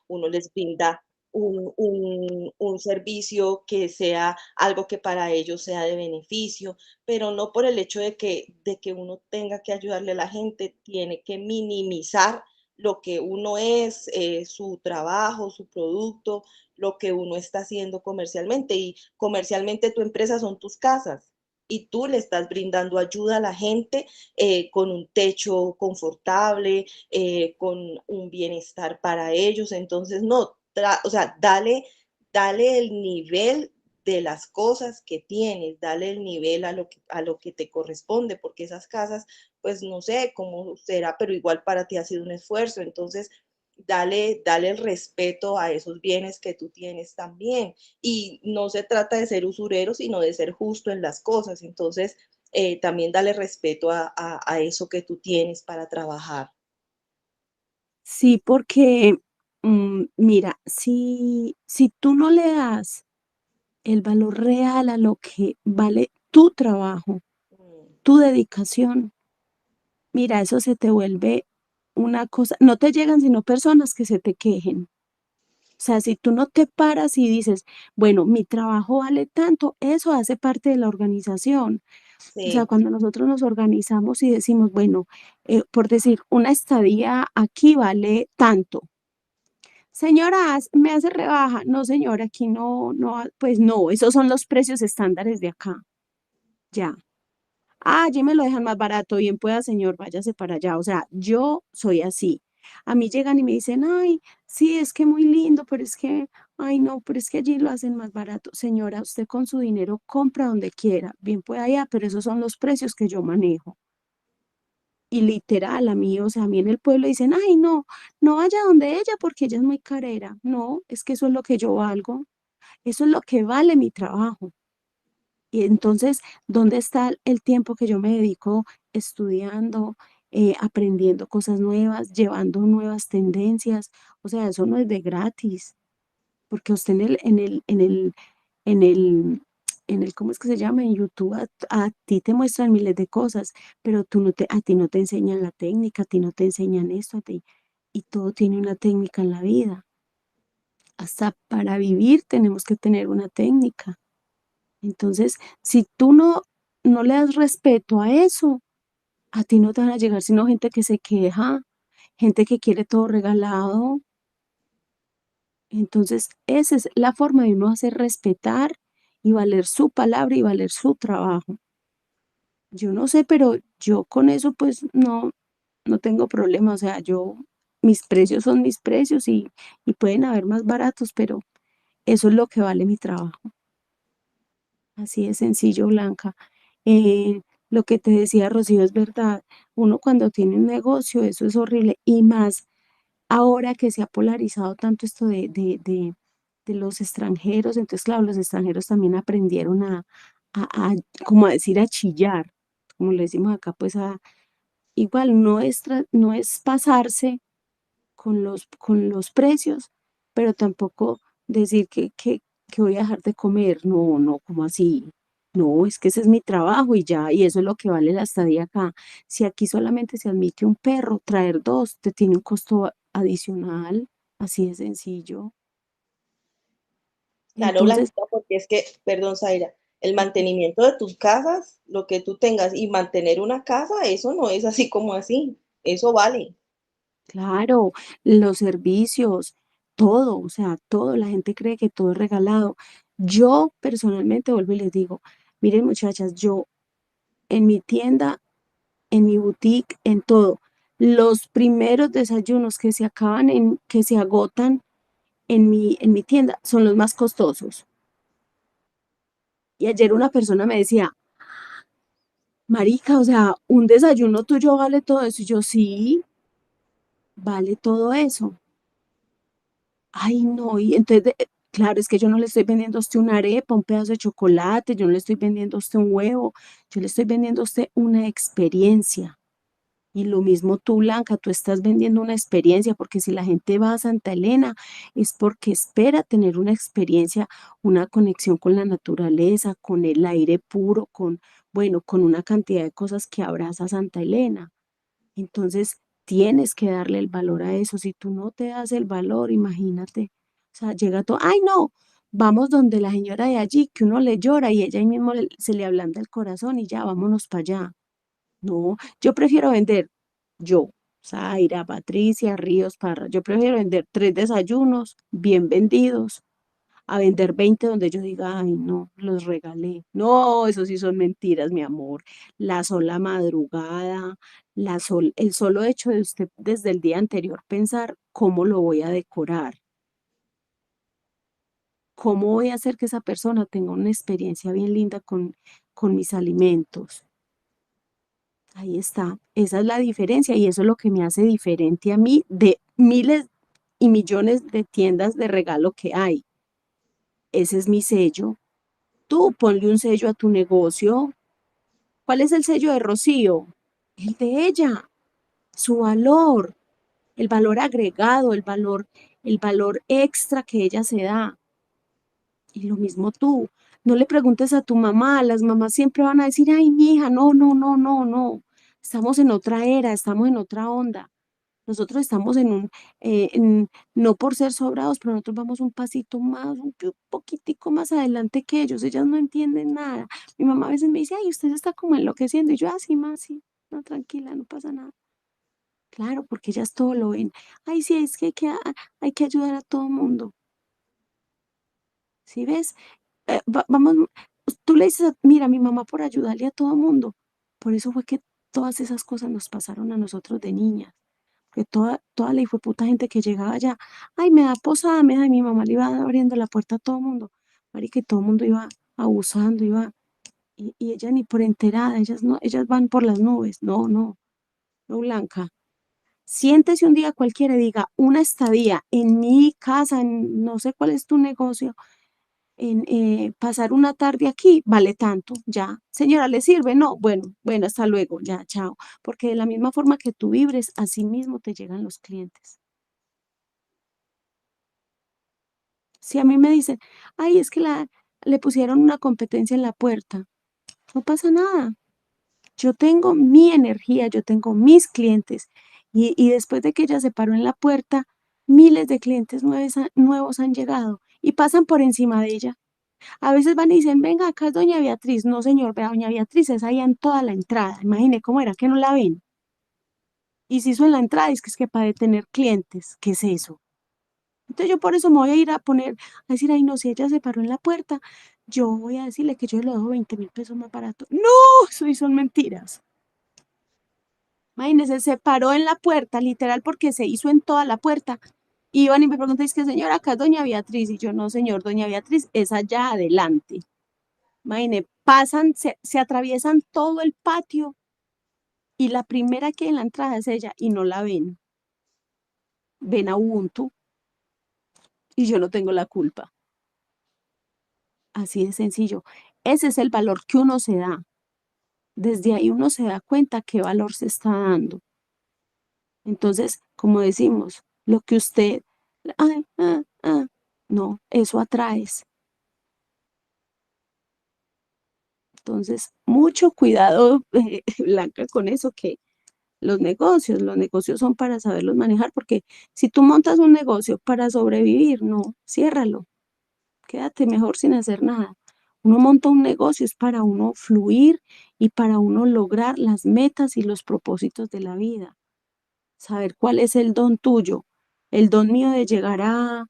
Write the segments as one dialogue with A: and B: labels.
A: uno les brinda un servicio que sea algo que para ellos sea de beneficio, pero no por el hecho de que uno tenga que ayudarle a la gente, tiene que minimizar lo que uno es, su trabajo, su producto, lo que uno está haciendo comercialmente. Y comercialmente tu empresa son tus casas y tú le estás brindando ayuda a la gente con un techo confortable, con un bienestar para ellos. Entonces, no, o sea, dale el nivel de las cosas que tienes, dale el nivel a lo que te corresponde, porque esas casas, pues no sé cómo será, pero igual para ti ha sido un esfuerzo. Entonces, dale el respeto a esos bienes que tú tienes también. Y no se trata de ser usurero, sino de ser justo en las cosas. Entonces, también dale respeto a eso que tú tienes para trabajar.
B: Sí, porque, mira, si tú no le das el valor real a lo que vale tu trabajo,
A: Mm,
B: tu dedicación, mira, eso se te vuelve una cosa, no te llegan sino personas que se te quejen. O sea, si tú no te paras y dices, bueno, mi trabajo vale tanto, eso hace parte de la organización. O sea,
A: sí,
B: cuando nosotros nos organizamos y decimos, bueno, por decir, una estadía aquí vale tanto. Señora, ¿me hace rebaja? No, señora, aquí no, no, pues no, esos son los precios estándares de acá. Ya. Ah, allí me lo dejan más barato, bien pueda, señor, váyase para allá. O sea, yo soy así. A mí llegan y me dicen, ay, sí, es que muy lindo, pero es que, ay, no, pero es que allí lo hacen más barato. Señora, usted con su dinero compra donde quiera, bien pueda allá, pero esos son los precios que yo manejo. Y literal, a mí, o sea, a mí en el pueblo dicen, ay, no, no vaya donde ella porque ella es muy carera. No, es que eso es lo que yo valgo, eso es lo que vale mi trabajo. Y entonces, ¿dónde está el tiempo que yo me dedico estudiando, aprendiendo cosas nuevas, llevando nuevas tendencias? O sea, eso no es de gratis, porque usted en el, ¿cómo es que se llama? En YouTube a ti te muestran miles de cosas, pero a ti no te enseñan la técnica, a ti no te enseñan esto, a ti, y todo tiene una técnica en la vida. Hasta para vivir tenemos que tener una técnica. Entonces, si tú no le das respeto a eso, a ti no te van a llegar sino gente que se queja, gente que quiere todo regalado. Entonces, esa es la forma de uno hacer respetar y valer su palabra y valer su trabajo. Yo no sé, pero yo con eso pues no tengo problema. O sea, mis precios son mis precios y pueden haber más baratos, pero eso es lo que vale mi trabajo. Así de sencillo, Blanca. Lo que te decía Rocío es verdad. Uno cuando tiene un negocio, eso es horrible. Y más ahora que se ha polarizado tanto esto de los extranjeros. Entonces, claro, los extranjeros también aprendieron a, como a decir, a chillar, como le decimos acá, pues igual no es pasarse con los precios, pero tampoco decir que voy a dejar de comer. No, no, como así? No, es que ese es mi trabajo y ya, y eso es lo que vale la estadía acá. Si aquí solamente se admite un perro, traer dos te tiene un costo adicional, así de sencillo.
A: claro,
B: Entonces,
A: Blanquita, porque es que, perdón, Zaira, el mantenimiento de tus casas, lo que tú tengas y mantener una casa, eso no es así como así, eso vale.
B: claro, los servicios, todo, o sea, todo, la gente cree que todo es regalado. Yo personalmente vuelvo y les digo, miren muchachas, yo en mi tienda, en mi boutique, en todo. Los primeros desayunos que se agotan en mi tienda son los más costosos. Y ayer una persona me decía, Marica, o sea, un desayuno tuyo vale todo eso. Y yo, sí, vale todo eso. Ay, no, y entonces, claro, es que yo no le estoy vendiendo a usted una arepa, un pedazo de chocolate, yo no le estoy vendiendo a usted un huevo, yo le estoy vendiendo a usted una experiencia. Y lo mismo tú, Blanca, tú estás vendiendo una experiencia, porque si la gente va a Santa Elena es porque espera tener una experiencia, una conexión con la naturaleza, con el aire puro, bueno, con una cantidad de cosas que abraza Santa Elena. Entonces, tienes que darle el valor a eso. Si tú no te das el valor, imagínate, o sea, llega todo, ay no, vamos donde la señora de allí, que uno le llora y ella ahí mismo se le ablanda el corazón y ya, vámonos para allá. No, yo prefiero vender, yo, Zaira, Patricia, Ríos, Parra, yo prefiero vender 3 desayunos bien vendidos a vender 20 donde yo diga, ay, no, los regalé. No, eso sí son mentiras, mi amor. La sola madrugada, el solo hecho de usted desde el día anterior pensar cómo lo voy a decorar, cómo voy a hacer que esa persona tenga una experiencia bien linda con mis alimentos. Ahí está, esa es la diferencia y eso es lo que me hace diferente a mí de miles y millones de tiendas de regalo que hay. Ese es mi sello. Tú ponle un sello a tu negocio. ¿Cuál es el sello de Rocío? El de ella, su valor, el valor agregado, el valor extra que ella se da. Y lo mismo tú. No le preguntes a tu mamá, las mamás siempre van a decir, ay, mi hija, no, no, no, no, no. Estamos en otra era, estamos en otra onda. Nosotros estamos no por ser sobrados, pero nosotros vamos un pasito más, un poquitico más adelante que ellos. Ellas no entienden nada. Mi mamá a veces me dice, ay, usted está como enloqueciendo. Y yo, así más, sí, no, tranquila, no pasa nada. Claro, porque ellas todo lo ven. Ay, sí, es que hay que ayudar a todo el mundo. ¿Sí ves? Vamos, tú le dices, mira, mi mamá por ayudarle a todo el mundo. Por eso fue que todas esas cosas nos pasaron a nosotros de niñas. Que toda la puta gente que llegaba allá, ay, me da posada, me da, y mi mamá le iba abriendo la puerta a todo el mundo. Marica, que todo el mundo iba abusando, y ella ni por enterada, ellas no, ellas van por las nubes. No, no, no, Blanca. Siéntese un día cualquiera y diga, una estadía en mi casa, no sé cuál es tu negocio, pasar una tarde aquí vale tanto, ya. Señora, ¿le sirve? No, bueno, bueno, hasta luego, ya, chao. Porque de la misma forma que tú vibres, así mismo te llegan los clientes. Si a mí me dicen, ay, es que le pusieron una competencia en la puerta, no pasa nada. Yo tengo mi energía, yo tengo mis clientes. Y después de que ella se paró en la puerta, miles de clientes nuevos han llegado y pasan por encima de ella. A veces van y dicen, venga, acá es doña Beatriz. No, señor, vea, doña Beatriz es allá en toda la entrada. Imagine cómo era que no la ven. Y si hizo en la entrada, es que para tener clientes, ¿qué es eso? Entonces yo por eso me voy a ir a poner, a decir, ay, no, si ella se paró en la puerta, yo voy a decirle que yo le doy 20.000 pesos más barato. No, eso sí son mentiras. Imagínense, se paró en la puerta, literal, porque se hizo en toda la puerta. Iban y me preguntan, es que señora, acá es doña Beatriz. Y yo, no, señor, doña Beatriz es allá adelante. Imagínense, pasan, se atraviesan todo el patio y la primera que hay en la entrada es ella y no la ven. Ven a Ubuntu y yo no tengo la culpa. Así de sencillo. Ese es el valor que uno se da. Desde ahí uno se da cuenta qué valor se está dando. Entonces, como decimos, lo que usted, ay, no, eso atraes. Entonces, mucho cuidado, Blanca, con eso, que los negocios son para saberlos manejar, porque si tú montas un negocio para sobrevivir, no, ciérralo, quédate mejor sin hacer nada. Uno monta un negocio es para uno fluir y para uno lograr las metas y los propósitos de la vida. Saber cuál es el don tuyo. El don mío de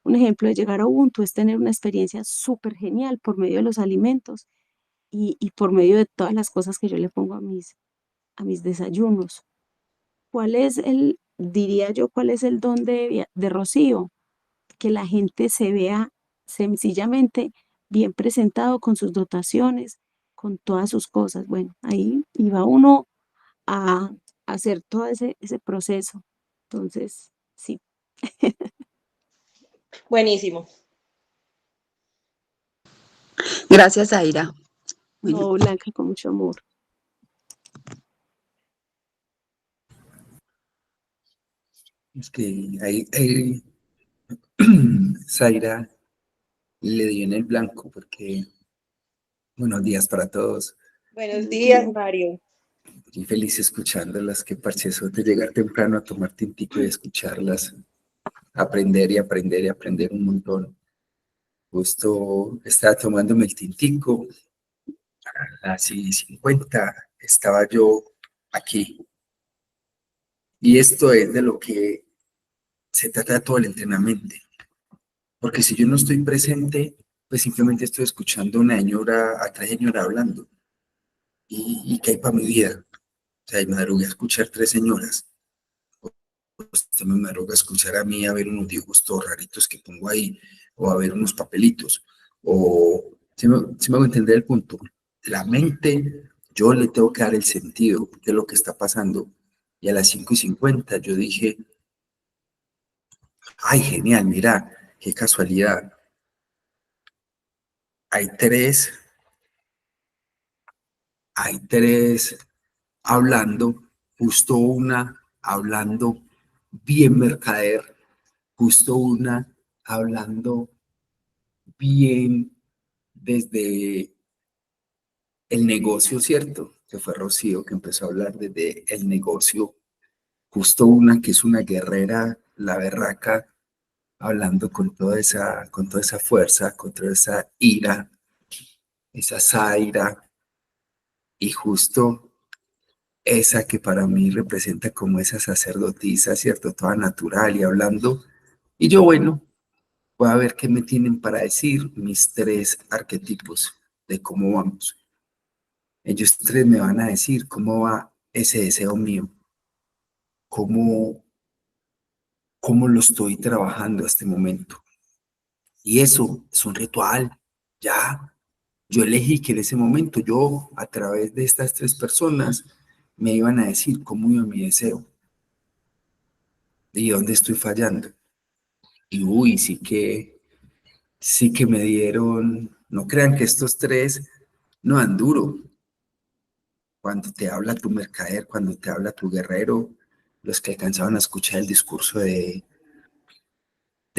B: un ejemplo, de llegar a Ubuntu es tener una experiencia súper genial por medio de los alimentos y por medio de todas las cosas que yo le pongo a mis desayunos. Diría yo, cuál es el don de Rocío? Que la gente se vea sencillamente bien presentado con sus dotaciones, con todas sus cosas. Bueno, ahí iba uno a hacer todo ese proceso. Entonces, sí.
A: Buenísimo.
C: Gracias, Zaira. Bueno,
B: No, Blanca, con mucho amor.
D: es que ahí Zaira le dio en el blanco porque buenos días para todos.
A: Buenos días, Mario.
D: Y feliz escuchándolas, qué parchezote llegar temprano a tomar tintico y escucharlas, aprender y aprender y aprender un montón. Justo estaba tomándome el tintico, a las 50 estaba yo aquí. Y esto es de lo que se trata todo el entrenamiento. Porque si yo no estoy presente, pues simplemente estoy escuchando a una señora, a 3 señoras hablando. ¿Y qué hay para mi vida? O sea, me madrugué a escuchar 3 señoras. Usted me madruga a escuchar a mí a ver unos dibujos todos raritos que pongo ahí, o a ver unos papelitos. O, si me hago entender el punto, la mente, yo le tengo que dar el sentido de lo que está pasando. Y a las 5:50 yo dije, ay, genial, mira, qué casualidad. Hay tres hablando, justo una hablando bien mercader, justo una hablando bien desde el negocio, ¿cierto? Que fue Rocío que empezó a hablar desde el negocio, justo una que es una guerrera, la berraca, hablando con toda esa fuerza, con toda esa ira, esa zaira, y justo esa que para mí representa como esa sacerdotisa, ¿cierto? Toda natural y hablando. Y yo, bueno, voy a ver qué me tienen para decir mis 3 arquetipos de cómo vamos. Ellos 3 me van a decir cómo va ese deseo mío, cómo, cómo lo estoy trabajando a este momento. Y eso es un ritual, ya. Yo elegí que en ese momento yo, a través de estas 3 personas, me iban a decir cómo iba mi deseo y dónde estoy fallando. Y uy, sí que me dieron, no crean que estos 3 no dan duro. Cuando te habla tu mercader, cuando te habla tu guerrero, los que alcanzaban a escuchar el discurso de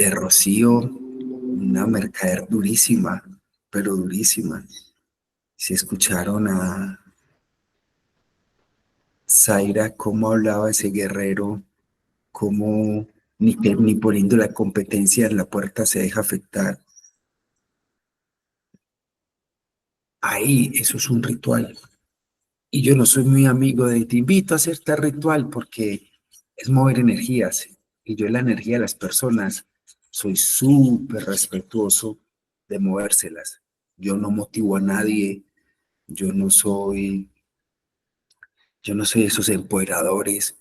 D: Rocío, una mercader durísima, pero durísima. Si escucharon a Zaira cómo hablaba ese guerrero, cómo ni poniendo la competencia en la puerta se deja afectar. Ahí, eso es un ritual. Y yo no soy muy amigo de te invito a hacer este ritual porque es mover energías. Y yo en la energía de las personas soy súper respetuoso de movérselas. Yo no motivo a nadie, yo no soy, yo no soy esos empoderadores,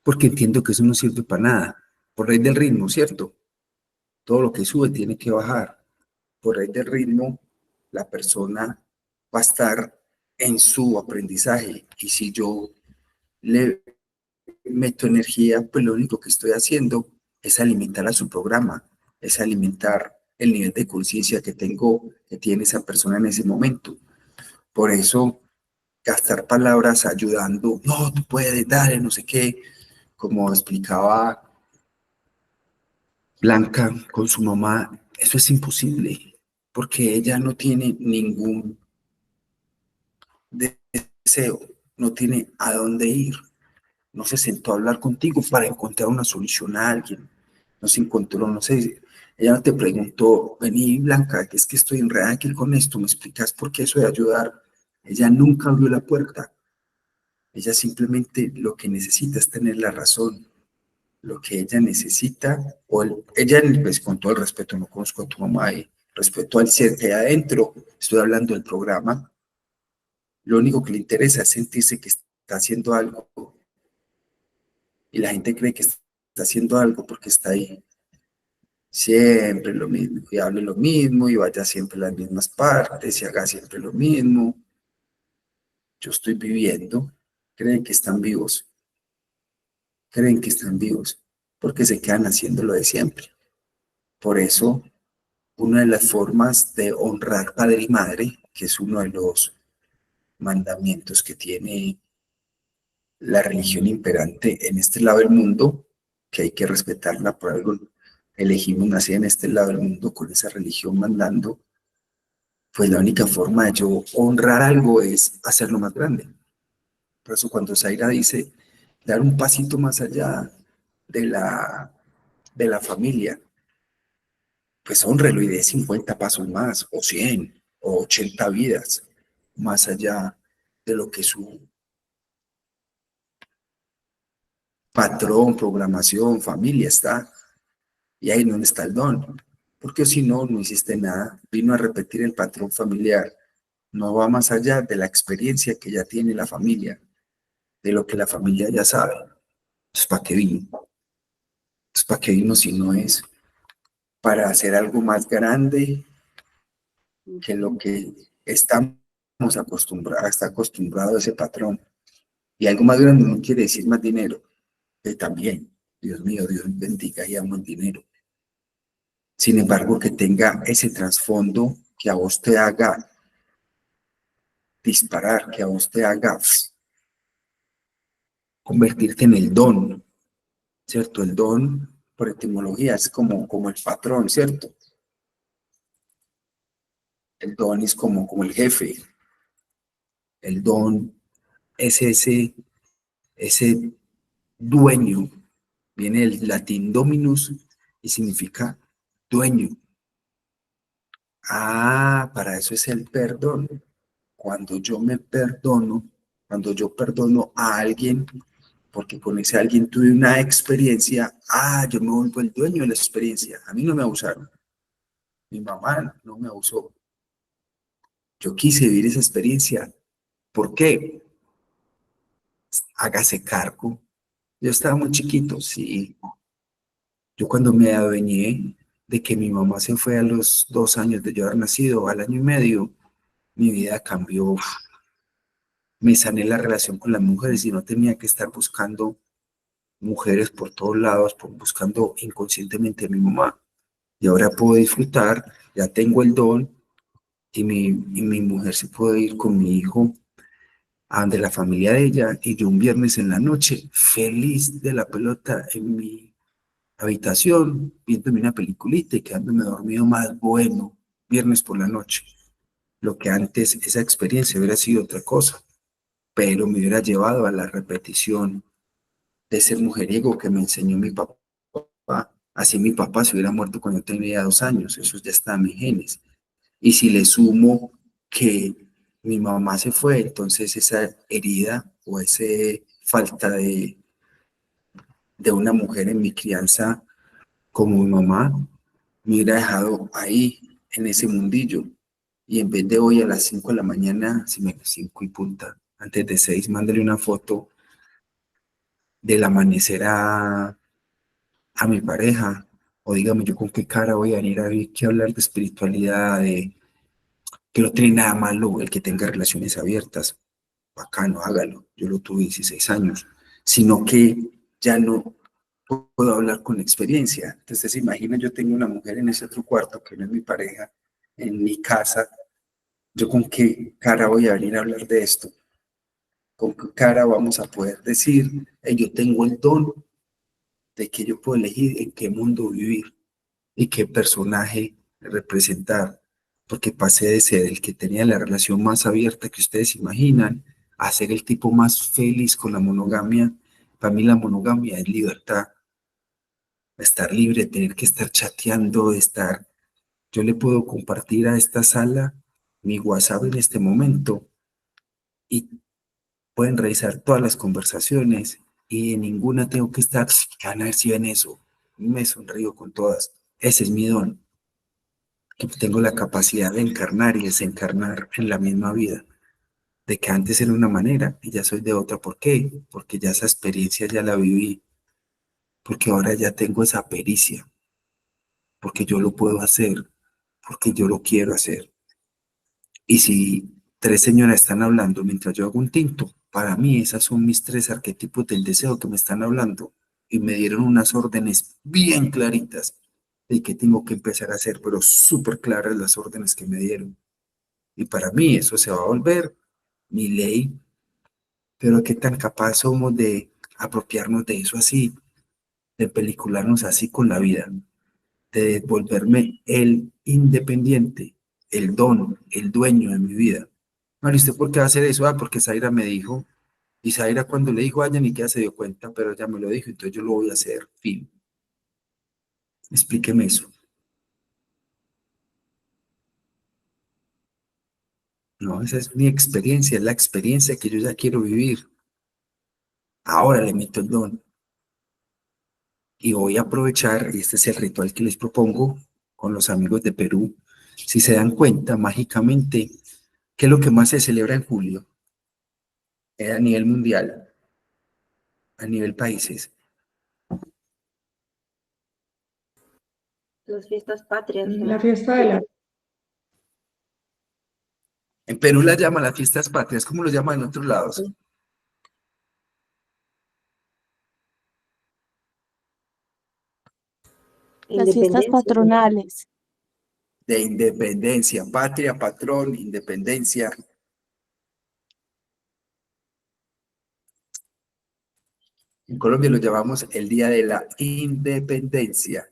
D: porque entiendo que eso no sirve para nada. Por ley del ritmo, ¿cierto? Todo lo que sube tiene que bajar. Por ley del ritmo, la persona va a estar en su aprendizaje. Y si yo le meto energía, pues lo único que estoy haciendo es alimentar a su programa, es alimentar el nivel de conciencia que tiene esa persona en ese momento. Por eso, gastar palabras ayudando, no, tú puedes, dale, no sé qué, como explicaba Blanca con su mamá, eso es imposible, porque ella no tiene ningún deseo, no tiene a dónde ir. No se sentó a hablar contigo para encontrar una solución a alguien. No se encontró, no sé, ella no te preguntó, vení Blanca, que es que estoy enredada aquí con esto, ¿me explicas por qué eso de ayudar? Ella nunca abrió la puerta. Ella simplemente lo que necesita es tener la razón. Lo que ella necesita, ella, pues con todo el respeto, no conozco a tu mamá y respeto al ser que hay adentro, estoy hablando del programa, lo único que le interesa es sentirse que está haciendo algo y la gente cree que está haciendo algo porque está ahí siempre lo mismo y hable lo mismo y vaya siempre a las mismas partes y haga siempre lo mismo. Yo estoy viviendo, creen que están vivos, porque se quedan haciendo lo de siempre. Por eso, una de las formas de honrar padre y madre, que es uno de los mandamientos que tiene la religión imperante en este lado del mundo, que hay que respetarla por algo, elegimos nacer en este lado del mundo con esa religión mandando, pues la única forma de yo honrar algo es hacerlo más grande. Por eso cuando Zaira dice dar un pasito más allá de la familia, pues honrelo y dé 50 pasos más, o 100, o 80 vidas, más allá de lo que su patrón, programación, familia está. Y ahí no está el don. Porque si no, no hiciste nada. Vino a repetir el patrón familiar. No va más allá de la experiencia que ya tiene la familia, de lo que la familia ya sabe. Entonces, ¿para qué vino? Entonces, ¿para qué vino si no es para hacer algo más grande que lo que estamos acostumbrados, está acostumbrado a ese patrón? Y algo más grande no quiere decir más dinero, que también, Dios mío, Dios bendiga y amo el dinero. Sin embargo, que tenga ese trasfondo que a vos te haga disparar, que a vos te haga convertirte en el don, ¿cierto? El don, por etimología, es como el patrón, ¿cierto? El don es como el jefe. El don es ese dueño. Viene del latín dominus y significa dueño. Ah, para eso es el perdón. Cuando yo me perdono, cuando yo perdono a alguien, porque con ese alguien tuve una experiencia, yo me vuelvo el dueño de la experiencia. A mí no me abusaron. Mi mamá no me abusó. Yo quise vivir esa experiencia. ¿Por qué? Hágase cargo. Yo estaba muy chiquito, sí. Yo cuando me adueñé de que mi mamá se fue a los 2 años de yo haber nacido, al año y medio, mi vida cambió. Me sané la relación con las mujeres y no tenía que estar buscando mujeres por todos lados, buscando inconscientemente a mi mamá. Y ahora puedo disfrutar, ya tengo el don y mi mujer se puede ir con mi hijo a donde la familia de ella y yo un viernes en la noche, feliz de la pelota en mi habitación, viéndome una peliculita y quedándome dormido más bueno, viernes por la noche. Lo que antes esa experiencia hubiera sido otra cosa, pero me hubiera llevado a la repetición de ese mujeriego que me enseñó mi papá. Así mi papá se hubiera muerto cuando yo tenía 2 años, eso ya está en mis genes. Y si le sumo que mi mamá se fue, entonces esa herida o esa falta de una mujer en mi crianza como mi mamá me hubiera dejado ahí, en ese mundillo. Y en vez de hoy a las 5 de la mañana, si me 5 y punta, antes de 6, mándale una foto del amanecer a mi pareja, o dígame yo con qué cara voy a venir a ver que hablar de espiritualidad, que no tiene nada malo el que tenga relaciones abiertas, bacano, hágalo, yo lo tuve 16 años, sino que ya no puedo hablar con experiencia. Entonces se imagina, yo tengo una mujer en ese otro cuarto que no es mi pareja, en mi casa, yo con qué cara voy a venir a hablar de esto, con qué cara vamos a poder decir, yo tengo el don de que yo puedo elegir en qué mundo vivir y qué personaje representar, porque pasé de ser el que tenía la relación más abierta que ustedes imaginan a ser el tipo más feliz con la monogamia. Para mí la monogamia es libertad, estar libre, tener que estar chateando, yo le puedo compartir a esta sala mi WhatsApp en este momento y pueden revisar todas las conversaciones y en ninguna tengo que estar, a ver si ven eso, me sonrío con todas, ese es mi don. Que tengo la capacidad de encarnar y desencarnar en la misma vida, de que antes era una manera y ya soy de otra. ¿Por qué? Porque ya esa experiencia ya la viví, porque ahora ya tengo esa pericia, porque yo lo puedo hacer, porque yo lo quiero hacer. Y si 3 señoras están hablando mientras yo hago un tinto, para mí esas son mis 3 arquetipos del deseo que me están hablando y me dieron unas órdenes bien claritas de qué tengo que empezar a hacer, pero súper claras las órdenes que me dieron. Y para mí eso se va a volver mi ley, pero qué tan capaz somos de apropiarnos de eso así, de pelicularnos así con la vida, de volverme el independiente, el don, el dueño de mi vida. Mario, ¿usted por qué va a hacer eso? Porque Zaira me dijo, Y Zaira cuando le dijo a ella ni que ella se dio cuenta, pero ella me lo dijo, entonces yo lo voy a hacer, fin. Explíqueme eso. No, esa es mi experiencia, es la experiencia que yo ya quiero vivir. Ahora le meto el don. Y voy a aprovechar, y este es el ritual que les propongo con los amigos de Perú. Si se dan cuenta, mágicamente, ¿qué es lo que más se celebra en julio? A nivel mundial, a nivel países.
A: Las fiestas patrias, ¿no?
E: La fiesta de la...
D: En Perú la llaman las fiestas patrias, ¿cómo lo llaman en otros lados?
B: Las fiestas
A: Independencia.
B: patronales.
D: De independencia, patria, patrón, independencia. En Colombia lo llamamos el Día de la Independencia.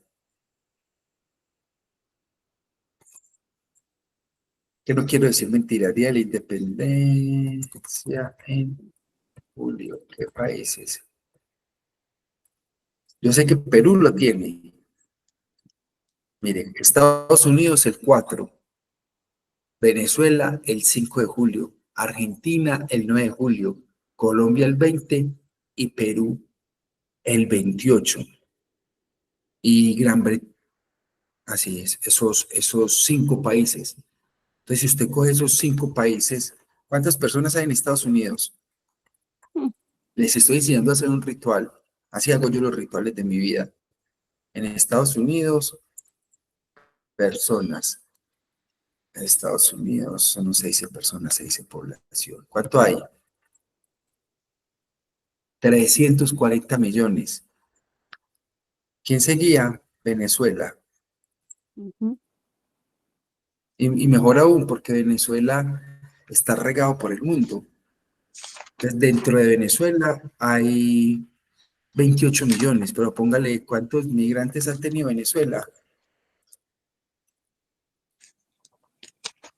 D: Que no quiero decir mentira, Día de la Independencia en julio. ¿Qué países? Yo sé que Perú lo tiene. Miren, Estados Unidos el 4, Venezuela el 5 de julio, Argentina el 9 de julio, Colombia el 20 y Perú el 28. Y Gran Bretaña, así es, esos 5 países. Entonces, si usted coge esos 5 países, ¿cuántas personas hay en Estados Unidos? Les estoy enseñando a hacer un ritual. Así hago yo los rituales de mi vida. En Estados Unidos, personas. En Estados Unidos son 6 personas, 6 población. ¿Cuánto hay? 340 millones. ¿Quién seguía? Venezuela.
B: Ujú.
D: Y mejor aún, porque Venezuela está regado por el mundo. Entonces, dentro de Venezuela hay 28 millones, pero póngale cuántos migrantes ha tenido Venezuela.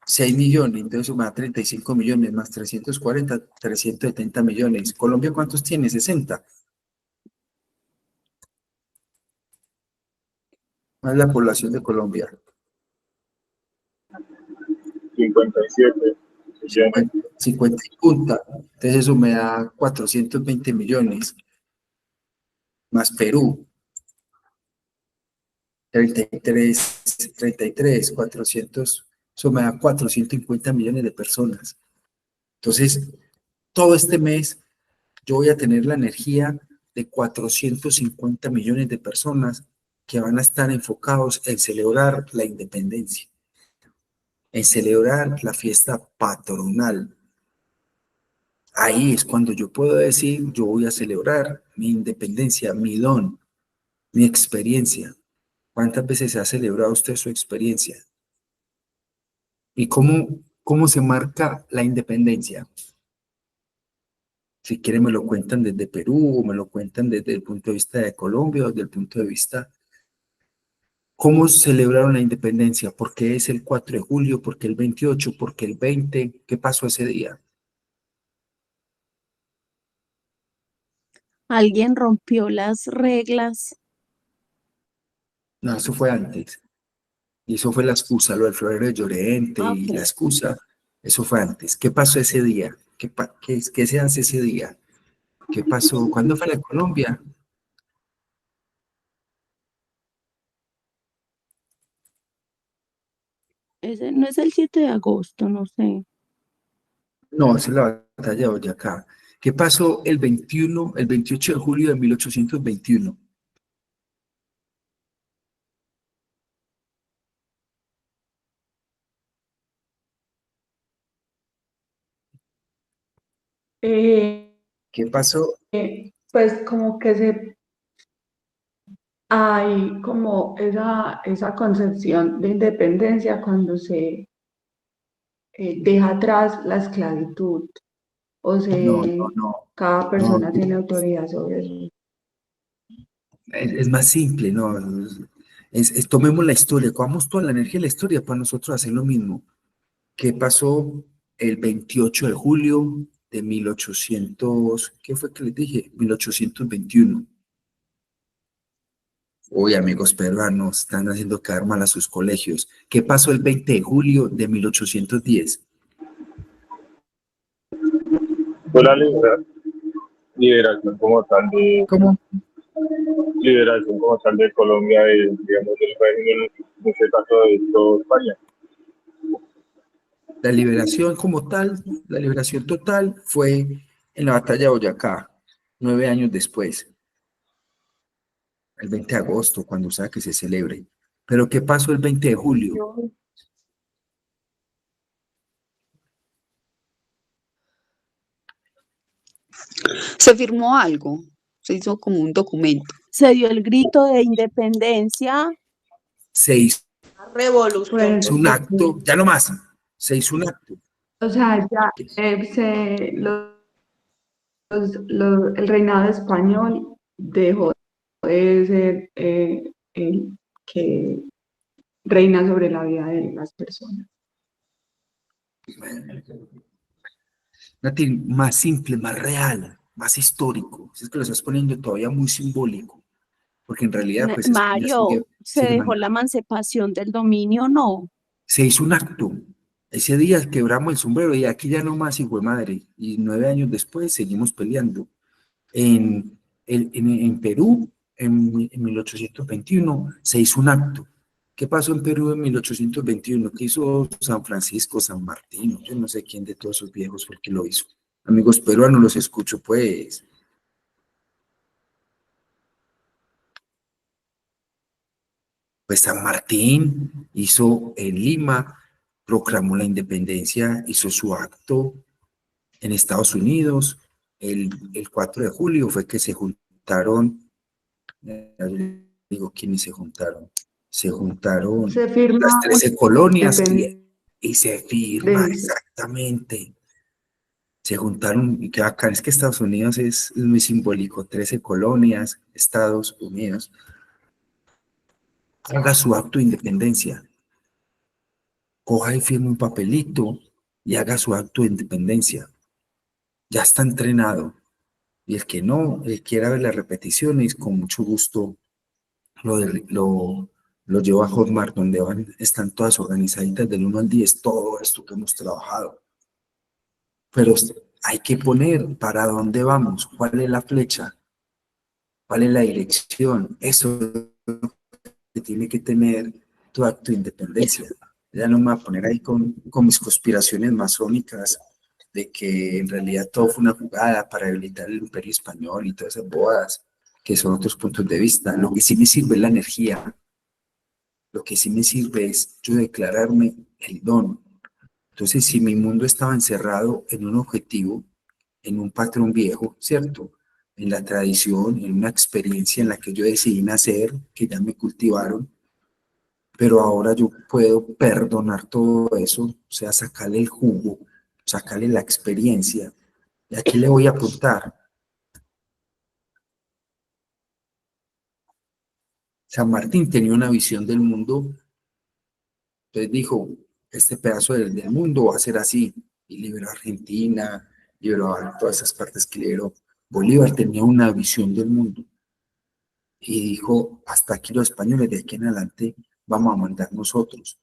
D: 6 millones, entonces suma 35 millones más 340, 370 millones. ¿Colombia cuántos tiene? 60. ¿Cuál es la población de Colombia?
F: 57 millones.
D: 50 y punta. Entonces eso me da 420 millones. Más Perú. 33, 400. Eso me da 450 millones de personas. Entonces, todo este mes yo voy a tener la energía de 450 millones de personas que van a estar enfocados en celebrar la independencia, en celebrar la fiesta patronal. Ahí es cuando yo puedo decir, yo voy a celebrar mi independencia, mi don, mi experiencia. ¿Cuántas veces ha celebrado usted su experiencia? ¿Y cómo se marca la independencia? Si quieren me lo cuentan desde Perú o me lo cuentan desde el punto de vista de Colombia o desde el punto de vista. ¿Cómo celebraron la independencia? ¿Por qué es el 4 de julio? ¿Por qué el 28? ¿Por qué el 20? ¿Qué pasó ese día?
B: Alguien rompió las reglas.
D: No, eso fue antes. Y eso fue la excusa, lo del florero de Llorente y la
B: Ok.
D: excusa, eso fue antes. ¿Qué pasó ese día? ¿Qué se hace ese día? ¿Qué pasó? ¿Cuándo fue la Colombia?
B: Ese no es el 7 de agosto, no sé.
D: No, esa es la batalla de Boyacá. ¿Qué pasó el 21, el 28 de julio de 1821?
E: Eh,
D: ¿Qué pasó?
E: pues como que hay como esa concepción de independencia cuando se deja atrás la esclavitud, o
D: No, no,
E: se,
D: no,
E: cada
D: no.
E: persona tiene autoridad sobre eso.
D: Es más simple, ¿no? Tomemos la historia, cogamos toda la energía de la historia para nosotros hacer lo mismo. ¿Qué pasó el 28 de julio de 1800, ¿qué fue que les dije? 1821. Uy, amigos peruanos, están haciendo quedar mal a sus colegios. ¿Qué pasó el 20 de julio de 1810?
F: Fue la liberación como tal
D: ¿Cómo?
F: liberación como tal de Colombia, digamos, del régimen, en este caso de todo España.
D: La liberación como tal, la liberación total fue en la batalla de Boyacá, 9 años después, el 20 de agosto, cuando sea que se celebre. Pero ¿qué pasó el 20 de julio?
C: Se firmó algo, se hizo como un documento.
B: Se dio el grito de independencia.
D: Se hizo
A: Revolución.
E: Pues,
D: un acto, ya no más, se hizo un acto.
E: o sea, ya el reinado español dejó de ser el que reina sobre la vida de las personas.
D: Nati, más simple, más real, más histórico. Es que lo estás poniendo todavía muy simbólico, porque en realidad, pues España
B: Mario, se
D: sigue
B: dejó la
D: mandando.
B: emancipación del dominio, no.
D: Se hizo un acto. Ese día quebramos el sombrero y aquí ya no más, hijo de madre. Y 9 años después seguimos peleando. En Perú, en 1821, se hizo un acto. ¿Qué pasó en Perú en 1821? ¿Qué hizo San Francisco, San Martín? Yo no sé quién de todos esos viejos fue el que lo hizo. Amigos peruanos, los escucho, pues. Pues San Martín hizo en Lima, proclamó la independencia, hizo su acto en Estados Unidos. El 4 de julio fue que se juntaron, digo, ¿quiénes se juntaron? Se juntaron
E: Se firma
D: las
E: una
D: 13 colonias
E: independencia.
D: y se firma exactamente. Se juntaron, y qué bacán, es que Estados Unidos es muy simbólico, 13 colonias, Estados Unidos. Haga su acto de independencia, coja y firme un papelito y haga su acto de independencia. Ya está entrenado. Y el que no, quiera ver las repeticiones, con mucho gusto lo llevo a Hotmart, donde están todas organizaditas del 1 al 10, todo esto que hemos trabajado. Pero hay que poner para dónde vamos, cuál es la flecha, cuál es la dirección. Eso es lo que tiene que tener tu acto de independencia. Ya no me voy a poner ahí con mis conspiraciones masónicas de que en realidad todo fue una jugada para debilitar el imperio español y todas esas bodas, que son otros puntos de vista. Lo que sí me sirve es la energía. Lo que sí me sirve es yo declararme el don. Entonces, si mi mundo estaba encerrado en un objetivo, en un patrón viejo, ¿cierto? En la tradición, en una experiencia en la que yo decidí nacer, que ya me cultivaron, pero ahora yo puedo perdonar todo eso, o sea, sacarle el jugo, sacarle la experiencia. ¿Y aquí le voy a apuntar? San Martín tenía una visión del mundo, entonces dijo, este pedazo del mundo va a ser así, y liberó a Argentina, liberó a todas esas partes que liberó. Bolívar tenía una visión del mundo y dijo, hasta aquí los españoles, de aquí en adelante vamos a mandar nosotros.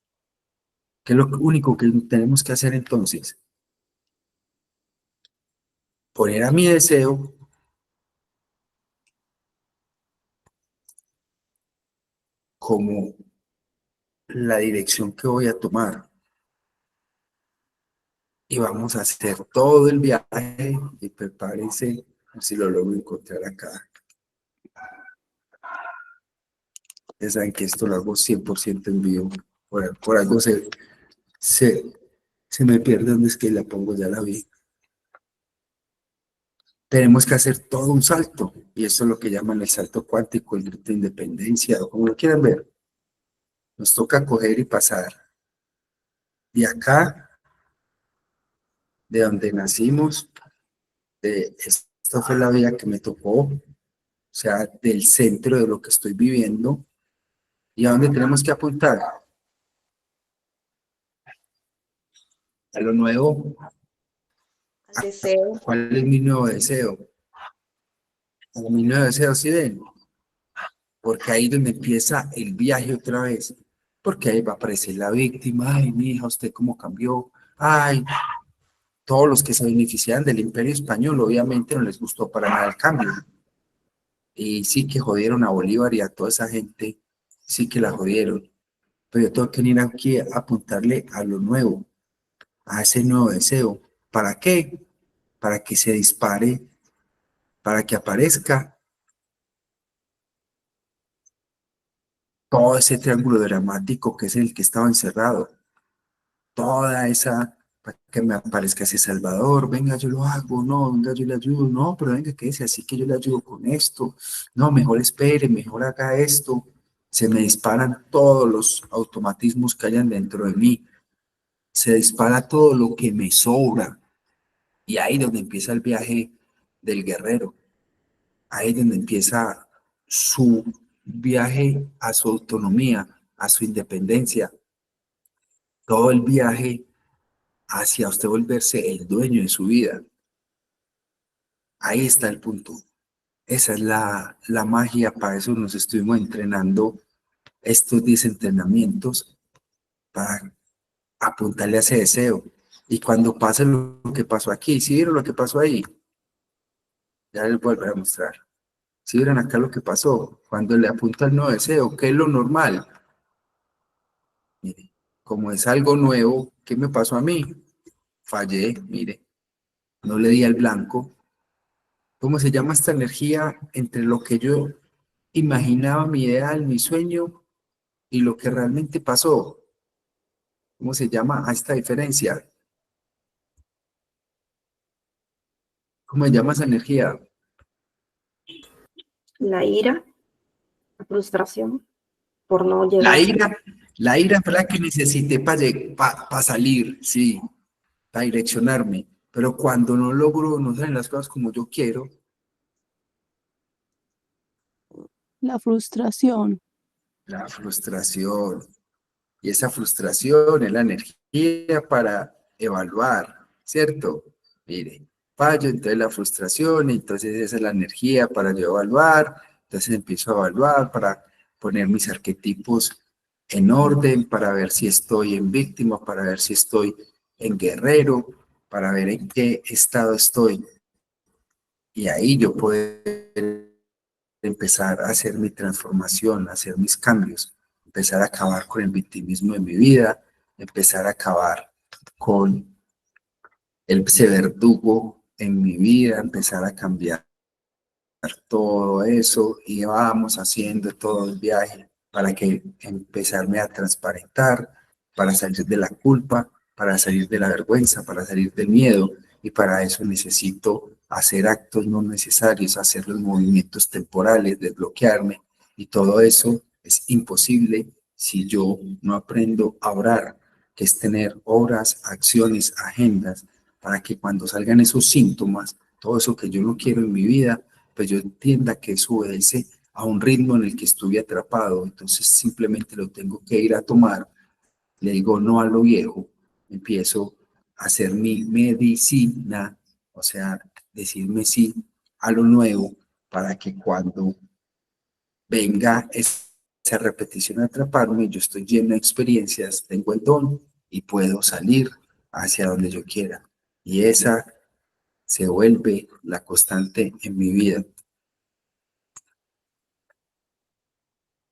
D: ¿Qué es lo único que tenemos que hacer entonces? Poner a mi deseo como la dirección que voy a tomar. Y vamos a hacer todo el viaje y prepárense, a ver si lo logro encontrar acá. Ya saben que esto lo hago 100% en vivo. Por algo se me pierde donde es que la pongo, ya la vi. Tenemos que hacer todo un salto, y eso es lo que llaman el salto cuántico, el grito de independencia, o como lo quieran ver. Nos toca coger y pasar de acá, de donde nacimos, esta fue la vida que me tocó, o sea, del centro de lo que estoy viviendo, y a dónde tenemos que apuntar. A lo nuevo,
A: Deseo.
D: ¿Cuál es mi nuevo deseo? O mi nuevo deseo, ¿sí ven? Porque ahí es donde empieza el viaje otra vez. Porque ahí va a aparecer la víctima. Ay, mi hija, ¿usted cómo cambió? Ay, todos los que se beneficiaban del Imperio Español, obviamente no les gustó para nada el cambio. Y sí que jodieron a Bolívar y a toda esa gente, sí que la jodieron. Pero yo tengo que venir aquí a apuntarle a lo nuevo, a ese nuevo deseo. ¿Para qué? Para que se dispare, para que aparezca todo ese triángulo dramático que es el que estaba encerrado. Toda esa, para que me aparezca ese Salvador, venga, yo lo hago, no, venga, yo le ayudo, no, pero venga, quédese así que yo le ayudo con esto, no, mejor espere, mejor haga esto. Se me disparan todos los automatismos que hayan dentro de mí, se dispara todo lo que me sobra, y ahí es donde empieza el viaje del guerrero, ahí es donde empieza su viaje a su autonomía, a su independencia, todo el viaje hacia usted volverse el dueño de su vida. Ahí está el punto. Esa es la magia, para eso nos estuvimos entrenando estos 10 entrenamientos, para apuntarle a ese deseo. Y cuando pase lo que pasó aquí, ¿sí vieron lo que pasó ahí? Ya les voy a volver a mostrar. ¿Sí vieron acá lo que pasó? Cuando le apunta el nuevo deseo, ¿qué es lo normal? Mire, como es algo nuevo, ¿qué me pasó a mí? Fallé, mire, no le di al blanco. ¿Cómo se llama esta energía entre lo que yo imaginaba, mi ideal, mi sueño, y lo que realmente pasó? ¿Cómo se llama a esta diferencia? ¿Cómo se llama esa energía?
G: La ira, la frustración por no
D: La
G: llegar.
D: ira, la ira fue la que necesité para salir, sí, para direccionarme. Pero cuando no logro, no salen las cosas como yo quiero,
B: La frustración.
D: la frustración. Y esa frustración es la energía para evaluar, ¿cierto? Mire, fallo, entonces la frustración, entonces esa es la energía para yo evaluar, entonces empiezo a evaluar para poner mis arquetipos en orden, para ver si estoy en víctima, para ver si estoy en guerrero, para ver en qué estado estoy. Y ahí yo puedo empezar a hacer mi transformación, a hacer mis cambios, empezar a acabar con el victimismo de mi vida, empezar a acabar con ese verdugo en mi vida, empezar a cambiar todo eso y vamos haciendo todo el viaje para que empezarme a transparentar, para salir de la culpa, para salir de la vergüenza, para salir del miedo, y para eso necesito hacer actos no necesarios, hacer los movimientos temporales, desbloquearme, y todo eso es imposible si yo no aprendo a orar, que es tener obras, acciones, agendas, para que cuando salgan esos síntomas, todo eso que yo no quiero en mi vida, pues yo entienda que eso obedece a un ritmo en el que estuve atrapado. Entonces simplemente lo tengo que ir a tomar, le digo no a lo viejo, empiezo a hacer mi medicina, o sea, decirme sí a lo nuevo, para que cuando venga esa repetición a atraparme, yo estoy lleno de experiencias, tengo el don y puedo salir hacia donde yo quiera. Y esa se vuelve la constante en mi vida.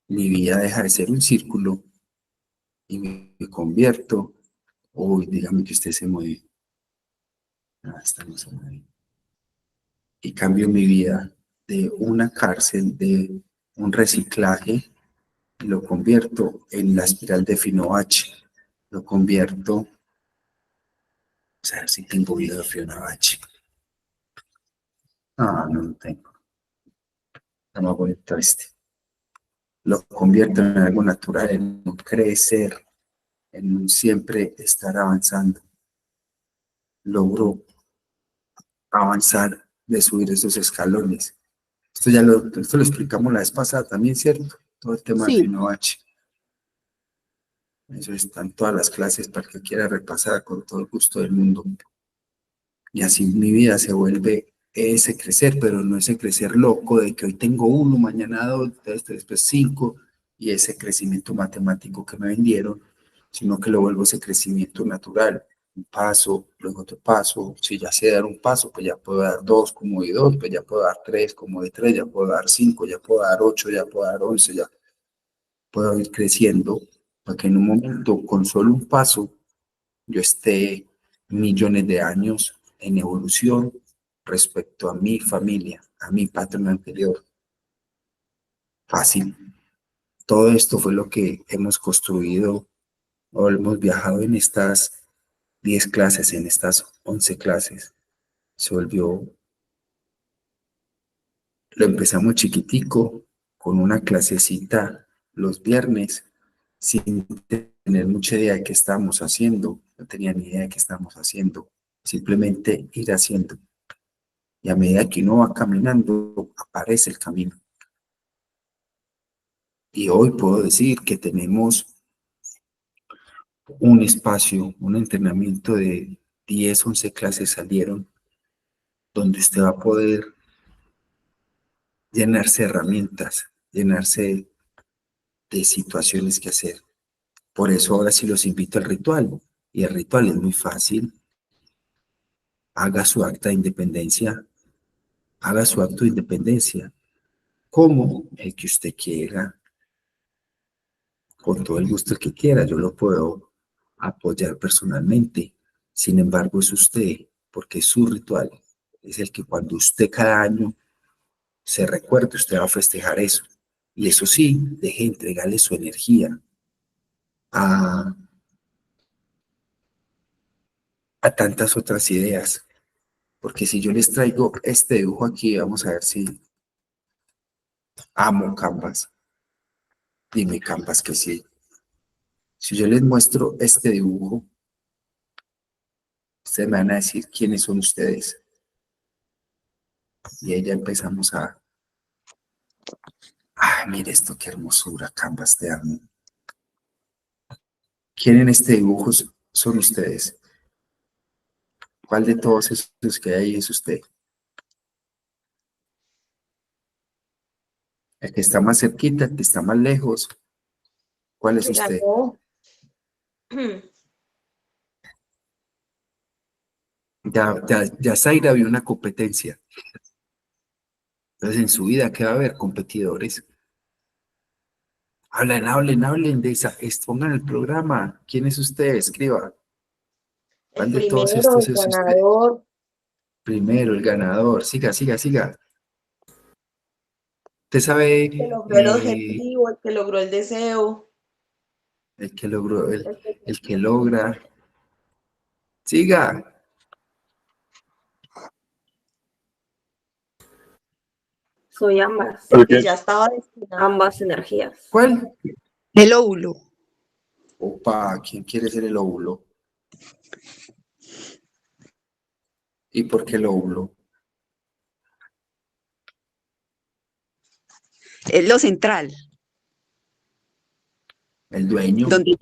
D: Mi vida deja de ser un círculo y me convierto, uy, dígame que usted se mueve. Estamos ahí. Y cambio mi vida de una cárcel, de un reciclaje, y lo convierto en la espiral de Fibonacci. Lo convierto, o sea, si tengo vida de Fibonacci. No tengo. No me voy a este. Lo convierto en algo natural, en un crecer, en un siempre estar avanzando. Logro avanzar, de subir esos escalones. Esto lo explicamos la vez pasada también, ¿cierto? Todo el tema de
B: Sí,
D: Fibonacci. Eso está en todas las clases para el que quiera repasar con todo el gusto del mundo. Y así mi vida se vuelve ese crecer, pero no ese crecer loco de que hoy tengo 1, mañana 2, después 5, y ese crecimiento matemático que me vendieron, sino que lo vuelvo ese crecimiento natural. Un paso, luego otro paso. Si ya sé dar un paso, pues ya puedo dar 2 como de 2, pues ya puedo dar 3 como de 3, ya puedo dar 5, ya puedo dar 8, ya puedo dar 11, ya puedo ir creciendo, para que en un momento, con solo un paso, yo esté millones de años en evolución respecto a mi familia, a mi patrón anterior. Fácil. Todo esto fue lo que hemos construido o hemos viajado en estas 10 clases, en estas 11 clases. Se volvió, lo empezamos chiquitico, con una clasecita los viernes, sin tener mucha idea de qué estábamos haciendo. No tenía ni idea de qué estábamos haciendo. Simplemente ir haciendo. Y a medida que uno va caminando, aparece el camino. Y hoy puedo decir que tenemos un espacio, un entrenamiento de 10, 11 clases salieron, donde usted va a poder llenarse de herramientas, llenarse de situaciones que hacer. Por eso ahora sí los invito al ritual. Y el ritual es muy fácil. Haga su acta de independencia. Haga su acto de independencia. Como el que usted quiera, con todo el gusto que quiera. Yo lo puedo apoyar personalmente. Sin embargo, es usted, porque es su ritual. Es el que cuando usted cada año se recuerde, usted va a festejar eso. Y eso sí, deje de entregarle su energía a tantas otras ideas. Porque si yo les traigo este dibujo aquí, vamos a ver si amo Canvas. Dime Canvas que sí. Si yo les muestro este dibujo, ustedes me van a decir quiénes son ustedes. Y ahí ya empezamos a... ¡Ay, mire esto, qué hermosura, Canvas, te amo! ¿Quién en este dibujo son ustedes? ¿Cuál de todos esos que hay es usted? El que está más cerquita, el que está más lejos. ¿Cuál es usted?
A: Ganó.
D: Ya Zaira vio una competencia. Entonces en su vida, ¿qué va a haber? Competidores. Hablen de esa, pongan el programa. ¿Quién es usted? Escriba.
A: El
D: ¿Cuál de todos
A: primero,
D: estos
A: el
D: es usted?
A: ganador,
D: Primero, el ganador. Siga. Usted sabe,
A: el que logró el objetivo, el que logró el deseo.
D: el que logró,
A: el que-
D: el que logra. Siga.
G: Soy ambas,
A: El que
F: Porque
A: ya estaba destinado.
G: ambas energías.
D: ¿Cuál?
C: El óvulo.
D: Opa, ¿quién quiere ser el óvulo? ¿Y por qué el óvulo?
C: Es lo central.
D: El dueño,
C: Donde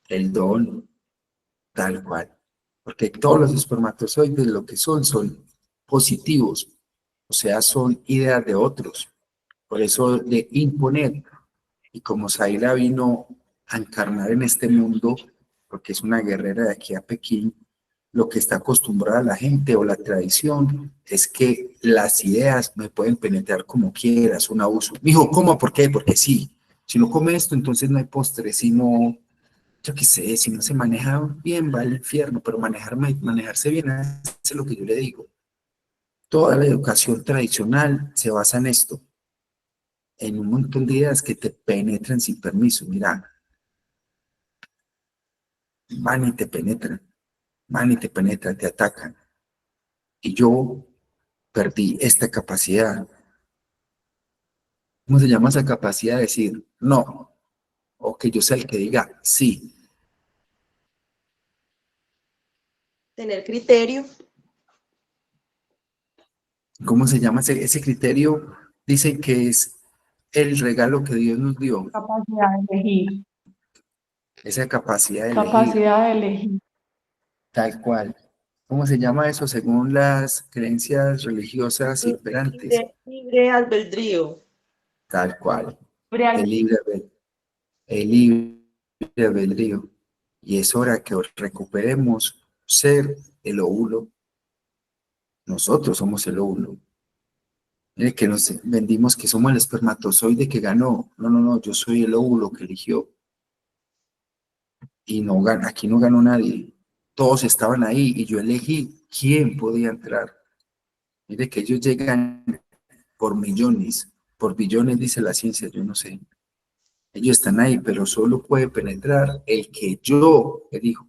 D: el don, tal cual. Porque todos los espermatozoides lo que son positivos, o sea, son ideas de otros. Por eso de imponer. Y como Zaira vino a encarnar en este mundo, porque es una guerrera de aquí a Pekín, lo que está acostumbrada la gente o la tradición es que las ideas me pueden penetrar como quieras, un abuso. Mijo, ¿cómo? ¿Por qué? Porque sí. Si no come esto, entonces no hay postre. Si no, yo qué sé, si no se maneja bien, va al infierno, pero manejarse bien es lo que yo le digo. Toda la educación tradicional se basa en esto, en un montón de ideas que te penetran sin permiso. Mira, van y te penetran, te atacan. Y yo perdí esta capacidad. ¿Cómo se llama esa capacidad de decir no? O que yo sea el que diga sí.
A: Tener criterio.
D: ¿Cómo se llama ese criterio? Dicen que es el regalo que Dios nos dio.
E: Capacidad de elegir.
D: Esa capacidad de elegir.
E: Capacidad de elegir.
D: tal cual. ¿Cómo se llama eso según las creencias religiosas imperantes?
A: Libre albedrío.
D: Tal cual.
E: Libre
D: El libre, el libre albedrío. Y es hora que recuperemos ser el óvulo. Nosotros somos el óvulo. Mire que nos vendimos que somos el espermatozoide que ganó. No, no, no, yo soy el óvulo que eligió. Y no aquí no ganó nadie. Todos estaban ahí y yo elegí quién podía entrar. Mire que ellos llegan por millones, por billones, dice la ciencia, yo no sé. Ellos están ahí, pero solo puede penetrar el que yo elijo,